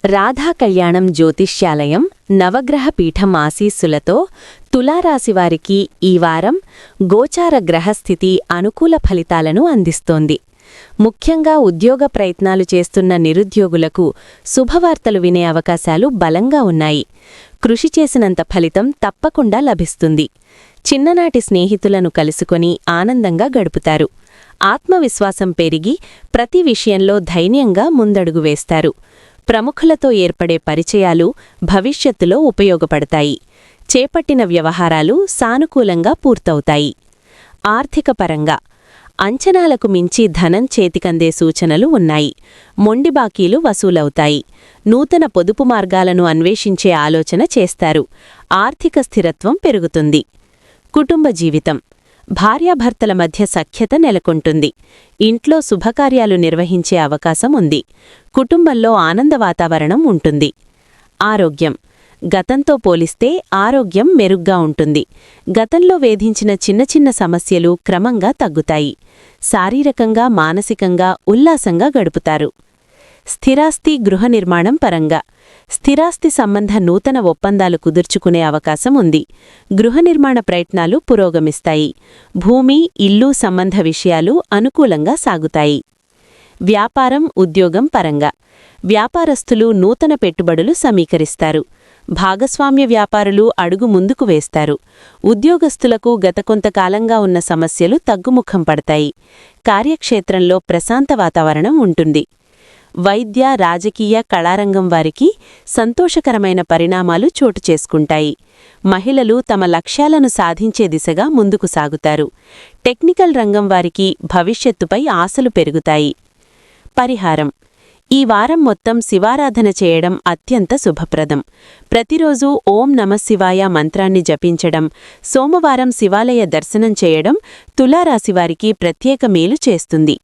రాధా కళ్యాణం జ్యోతిష్యాలయం నవగ్రహ పీఠం ఆశీస్సులతో తులారాశివారికి ఈ వారం గోచార గ్రహస్థితి అనుకూల ఫలితాలను అందిస్తోంది. ముఖ్యంగా ఉద్యోగ ప్రయత్నాలు చేస్తున్న నిరుద్యోగులకు శుభవార్తలు వినే అవకాశాలు బలంగా ఉన్నాయి. కృషి చేసినంత ఫలితం తప్పకుండా లభిస్తుంది. చిన్ననాటి స్నేహితులను కలుసుకొని ఆనందంగా గడుపుతారు. ఆత్మవిశ్వాసం పెరిగి ప్రతి విషయంలో ధైర్యంగా ముందడుగు వేస్తారు. ప్రముఖులతో ఏర్పడే పరిచయాలు భవిష్యత్తులో ఉపయోగపడతాయి. చేపట్టిన వ్యవహారాలు సానుకూలంగా పూర్తవుతాయి. ఆర్థికపరంగా అంచనాలకు మించి ధనం చేతికందే సూచనలు ఉన్నాయి. మొండి బాకీలు వసూలవుతాయి. నూతన పొదుపు మార్గాలను అన్వేషించే ఆలోచన చేస్తారు. ఆర్థిక స్థిరత్వం పెరుగుతుంది. కుటుంబ జీవితం భార్యాభర్తల మధ్య సఖ్యత నెలకొంటుంది. ఇంట్లో శుభకార్యాలు నిర్వహించే అవకాశం ఉంది. కుటుంబంలో ఆనంద వాతావరణం ఉంటుంది. ఆరోగ్యం గతంతో పోలిస్తే ఆరోగ్యం మెరుగ్గా ఉంటుంది. గతంలో వేధించిన చిన్న చిన్న సమస్యలు క్రమంగా తగ్గుతాయి. శారీరకంగా మానసికంగా ఉల్లాసంగా గడుపుతారు. స్థిరాస్తి గృహ నిర్మాణం పరంగా స్థిరాస్తి సంబంధ నూతన ఒప్పందాలు కుదుర్చుకునే అవకాశం ఉంది. గృహ నిర్మాణ ప్రయత్నాలు పురోగమిస్తాయి. భూమి ఇల్లు సంబంధ విషయాలు అనుకూలంగా సాగుతాయి. వ్యాపారం ఉద్యోగం పరంగా వ్యాపారస్తులు నూతన పెట్టుబడులు సమీకరిస్తారు. భాగస్వామ్య వ్యాపారులు అడుగు ముందుకు వేస్తారు. ఉద్యోగస్తులకు గత కొంతకాలంగా ఉన్న సమస్యలు తగ్గుముఖం పడతాయి. కార్యక్షేత్రంలో ప్రశాంత వాతావరణం ఉంటుంది. వైద్య రాజకీయ కళారంగం వారికి సంతోషకరమైన పరిణామాలు చోటు చేసుకుంటాయి. మహిళలు తమ లక్ష్యాలను సాధించే దిశగా ముందుకు సాగుతారు. టెక్నికల్ రంగం వారికి భవిష్యత్తుపై ఆశలు పెరుగుతాయి. పరిహారం ఈ వారం మొత్తం శివారాధన చేయడం అత్యంత శుభప్రదం. ప్రతిరోజూ ఓం నమఃశివాయ మంత్రాన్ని జపించడం, సోమవారం శివాలయ దర్శనం చేయడం తులారాశివారికి ప్రత్యేక మేలు చేస్తుంది.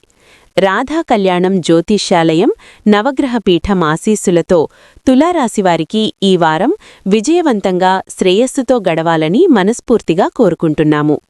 రాధా కళ్యాణం జ్యోతిష్యాలయం నవగ్రహ పీఠం ఆశీస్సులతో తులారాశివారికి ఈ వారం విజయవంతంగా శ్రేయస్సుతో గడవాలని మనస్ఫూర్తిగా కోరుకుంటున్నాము.